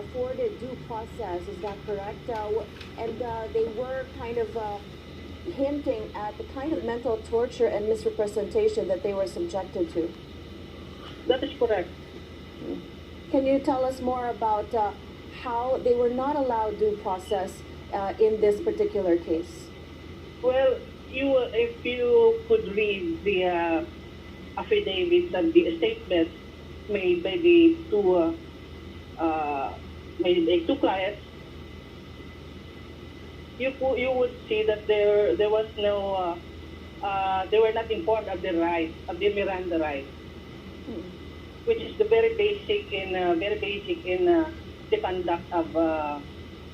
afforded due process. Is that correct? And they were kind of hinting at the kind of mental torture and misrepresentation that they were subjected to. That is correct. Can you tell us more about how they were not allowed due process in this particular case? Well, if you could read the affidavits and the statements made by the two clients, you would see that there was no they were not informed of the right of the Miranda right, which is the very basic in the conduct of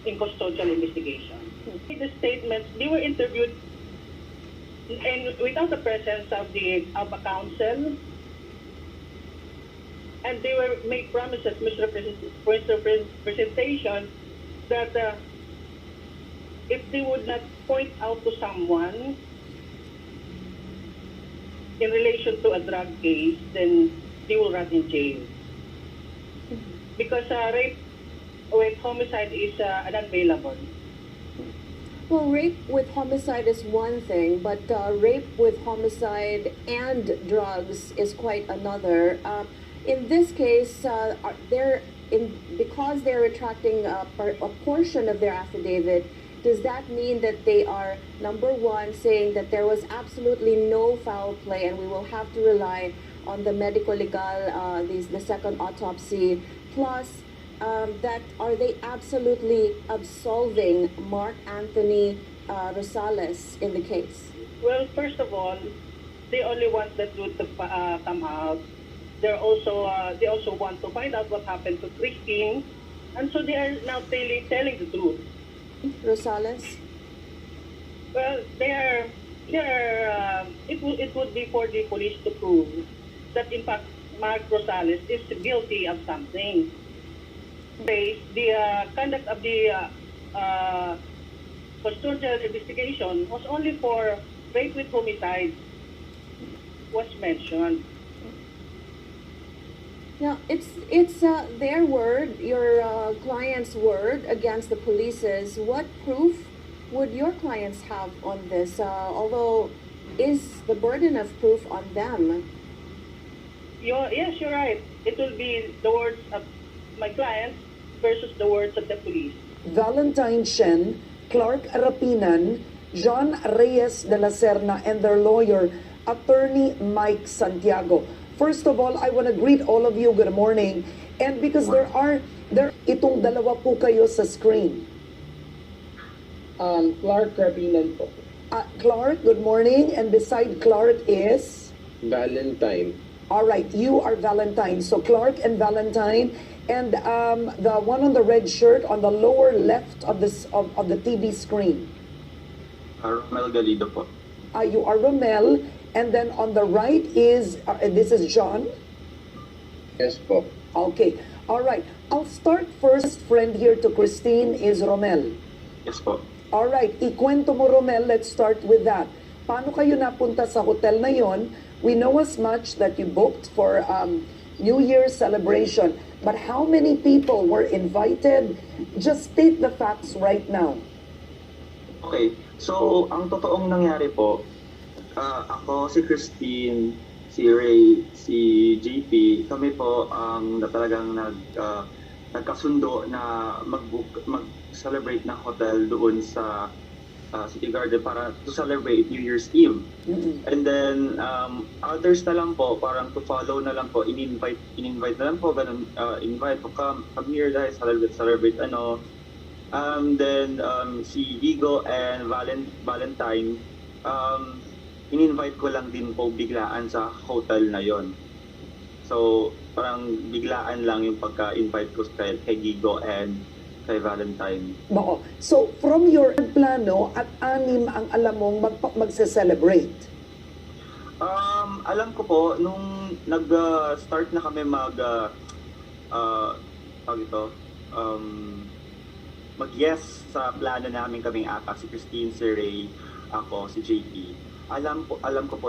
in custodial investigation. The statements, they were interviewed and without the presence of a counsel, and they were made promises, misrepresentation that if they would not point out to someone in relation to a drug case, then they will rot in jail. Because rape with homicide is unavailable. Well, rape with homicide is one thing, but rape with homicide and drugs is quite another. In this case, because they're retracting a portion of their affidavit, does that mean that they are, number one, saying that there was absolutely no foul play and we will have to rely on the medical legal, the second autopsy, plus that are they absolutely absolving Mark Anthony Rosales in the case? Well, first of all, they only want the truth to come out. They also want to find out what happened to Christine, and so they are now telling the truth. Rosales? Well, it would be for the police to prove that in fact Mark Rosales is guilty of something. The conduct of the custodial investigation was only for rape with homicide was mentioned. Now, it's their word, your client's word against the police's. What proof would your clients have on this? Although, is the burden of proof on them? Yes, you're right. It will be the words of my clients versus the words of the police. Valentine Shen, Clark Rapinan, John Reyes de la Serna, and their lawyer, Attorney Mike Santiago. First of all, I want to greet all of you. Good morning. And because there itong dalawa po kayo sa screen. Clark Rapinan po. Clark, good morning. And beside Clark is? Valentine. All right, you are Valentine. So Clark and Valentine. And the one on the red shirt on the lower left of the TV screen. Romel Galido po. You are Romel. And then on the right is, this is John? Yes po. Okay. All right. I'll start first. Friend here to Christine is Romel. Yes po. All right. Ikwento mo, Romel. Let's start with that. Paano kayo napunta sa hotel na yon? We know as much that you booked for New Year's celebration. But how many people were invited? Just state the facts right now. Okay. So, ang totoong nangyari po, ako, si Christine, si Ray, si JP, kami po ang talagang nagkasundo na mag-celebrate ng hotel doon sa City Garden para to celebrate New Year's Eve. Mm-hmm. And then, others na lang po, parang to follow na lang po, in-invite na lang po, ganun, invite po, come here guys, celebrate ano. Then, si Vigo and Valentine, in-invite ko lang din po biglaan sa hotel na yon. So, parang biglaan lang yung pagka-invite ko kay Gigo and kay Valentine. Oo. So, from your plano at 6 ang alam mong magse-celebrate? Alam ko po, nung nag-start na kami mag-yes sa plano namin kaming si Christine, si Ray, ako, si JP. Alam ko po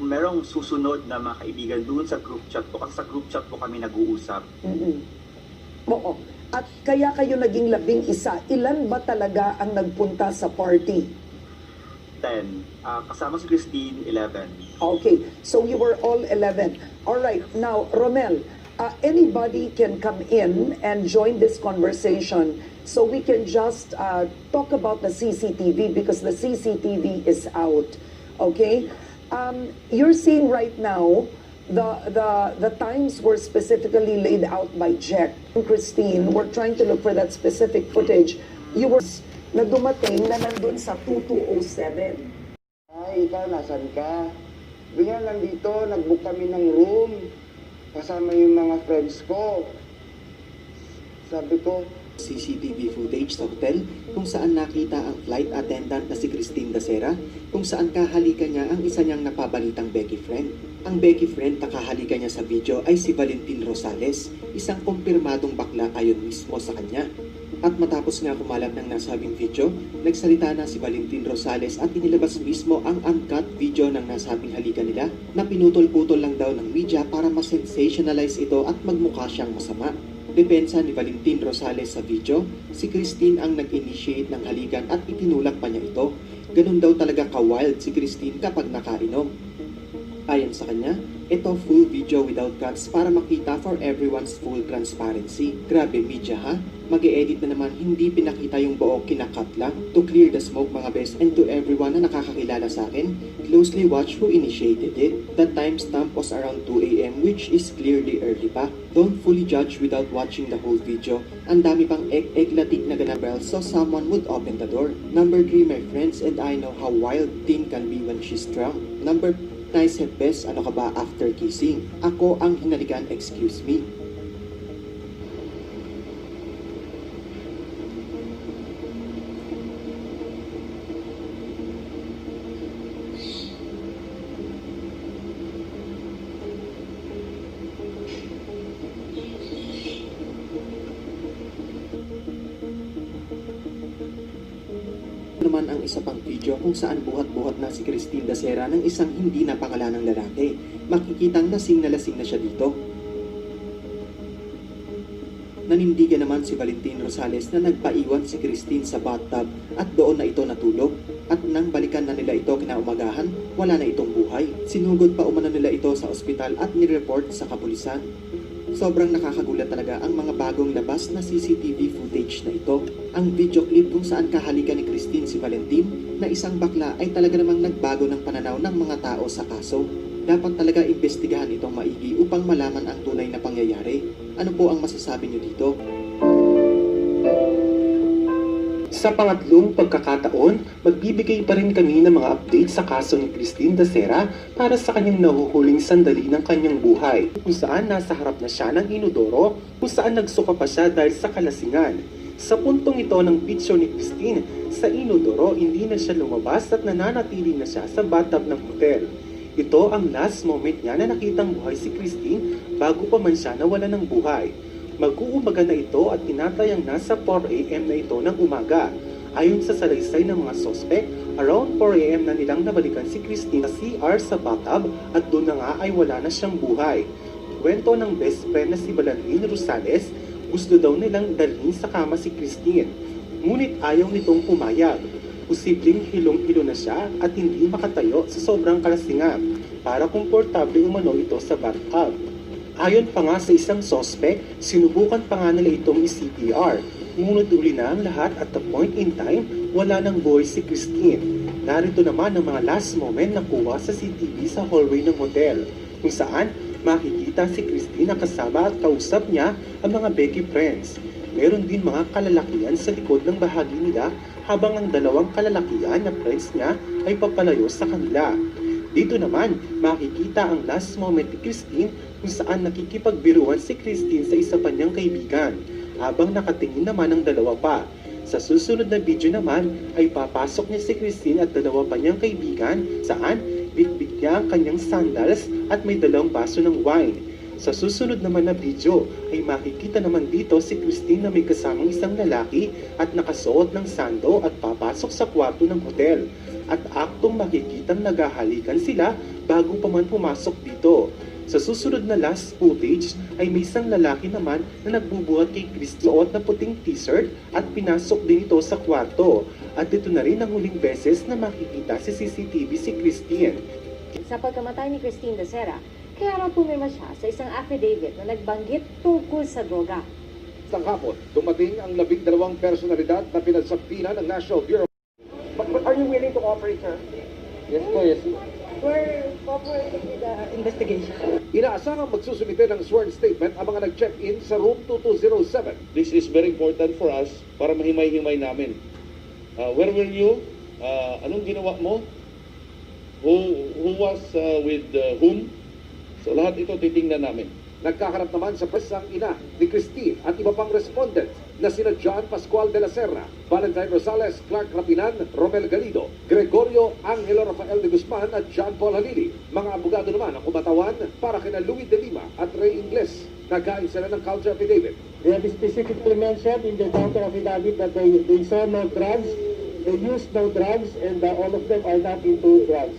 merong susunod na mga kaibigan doon sa group chat po kasi sa group chat po kami nag-uusap. Mm-hmm. Oo. At kaya kayo naging 11. Ilan ba talaga ang nagpunta sa party? 10. Kasama si Christine, 11. Okay, so you were all 11. All right, now, Romel, anybody can come in and join this conversation so we can just talk about the CCTV because the CCTV is out. Okay? You're seeing right now the times were specifically laid out by Jack and Christine. We're trying to look for that specific footage. You were na dumating na nandun sa 2207. Ay, ikaw, nasan ka? Ganyan lang dito, nag-book kami ng room. Kasama yung mga friends ko. Sabi ko, CCTV footage sa hotel kung saan nakita ang flight attendant na si Christine Dacera kung saan kahalikan niya ang isa niyang napabalitang Becky friend. Ang Becky friend na kahalikan niya sa video ay si Valentin Rosales, isang kumpirmadong bakla ayon mismo sa kanya. At matapos nga kumalat ng nasabing video, nagsalita na si Valentin Rosales at inilabas mismo ang uncut video ng nasabing halikan nila na pinutol-putol lang daw ng media para ma-sensationalize ito at magmukha siyang masama. Depensa ni Valentin Rosales sa video, si Christine ang nag-initiate ng halikan at itinulak pa niya ito. Ganun daw talaga ka-wild si Christine kapag nakainom. Ayon sa kanya, ito full video without cuts para makita for everyone's full transparency. Grabe media ha? Mag-e-edit na naman hindi pinakita yung buo kinakat lang. To clear the smoke mga best and to everyone na nakakakilala sa akin, closely watch who initiated it. The timestamp was around 2 AM which is clearly early pa. Don't fully judge without watching the whole video. Ang dami pang ek-ek-latik na ganabel so someone would open the door. Number 3 my friends and I know how wild Tin can be when she's drunk. Number nice and best, ano ka ba after kissing? Ako ang hinalikan, excuse me. Naman ang isa pang video kung saan buhat-buhat na si Christine Dacera ng isang hindi napangalanang lalaki. Makikitang lasing na siya dito. Nanindigan naman si Valentin Rosales na nagpaiwan si Christine sa bathtub at doon na ito natulog. At nang balikan na nila ito kinaumagahan, wala na itong buhay. Sinugod pa umano nila ito sa ospital at nireport sa kapulisan. Sobrang nakakagulat talaga ang mga bagong labas na CCTV footage na ito. Ang video clip kung saan kahalikan ni Christine si Valentin na isang bakla ay talaga namang nagbago ng pananaw ng mga tao sa kaso. Dapat talaga imbestigahan itong maigi upang malaman ang tunay na pangyayari. Ano po ang masasabi niyo dito? Sa pangatlong pagkakataon, magbibigay pa rin kami ng mga update sa kaso ni Christine Dacera para sa kanyang nahuhuling sandali ng kanyang buhay, kung saan nasa harap na siya ng inodoro, kung saan nagsuka pa siya dahil sa kalasingan. Sa puntong ito ng picture ni Christine, sa inodoro hindi na siya lumabas at nananatili na siya sa bathtub ng hotel. Ito ang last moment niya na nakitang buhay si Christine bago pa man siya nawala ng buhay. Mag-uumaga na ito at tinatayang nasa 4 AM na ito ng umaga. Ayon sa salaysay ng mga sospek, around 4 AM na nilang nabalikan si Christine sa CR sa bathtub at doon na nga ay wala na siyang buhay. Kwento ng best friend na si Valentin Rosales, gusto daw nilang dalhin sa kama si Christine. Ngunit ayaw nitong pumayag. Posibleng hilong-hilo na siya at hindi makatayo sa sobrang kalasingan para komportable umano ito sa bathtub. Ayon pa nga sa isang sospek, sinubukan pa nga nila itong i-CPR. Ngunit uli na ang lahat at the point in time, wala nang buhay si Christine. Narito naman ang mga last moment na kuha sa CCTV sa hallway ng hotel, kung saan makikita si Christine na kasama at kausap niya ang mga Becky friends. Meron din mga kalalakihan sa likod ng bahagi nila habang ang dalawang kalalakihan na friends niya ay papalayo sa kanila. Dito naman, makikita ang last moment ni Christine kung saan nakikipagbiruan si Christine sa isa pa niyang kaibigan, habang nakatingin naman ang dalawa pa. Sa susunod na video naman, ay papasok niya si Christine at dalawa pa niyang kaibigan, saan bitbit niya ang kanyang sandals at may dalawang baso ng wine. Sa susunod naman na video, ay makikita naman dito si Christine na may kasamang isang lalaki at nakasuot ng sando at papasok sa kwarto ng hotel. At aktong makikitang naghahalikan sila bago pa man pumasok dito. Sa susunod na last footage ay may isang lalaki naman na nagbubuhat kay Christine suot na puting t-shirt at pinasok din ito sa kwarto. At ito na rin ang huling beses na makikita sa CCTV si Christine. Sa pagkamatay ni Christine Dacera, kaya raw pumirma siya sa isang affidavit na nagbanggit tungkol sa droga. Sa hapon, dumating ang 12 personalidad na pinagsampinan ng National Bureau. But are you willing to cooperate, sir? Yes po, yes. We're cooperating with the investigation. Inaasahang magsusumite ng sworn statement ang mga nag-check-in sa room 2207. This is very important for us para mahimay-himay namin. Where were you? Anong ginawa mo? Who was with whom? So lahat ito titingnan namin. Nagkaharap naman sa presang ina ni Christine at iba pang respondent na sina John Pascual de la Serra, Valentine Rosales, Clark Rapinan, Romel Galido, Gregorio Angelo Rafael de Guzman at John Paul Halili. Mga abogado naman ang kumatawan para kina Louis de Lima at Ray Ingles. Nagkain sila ng counter affidavit. They have specifically mentioned in the counter affidavit that they saw no drugs, they used no drugs, and all of them are not into drugs.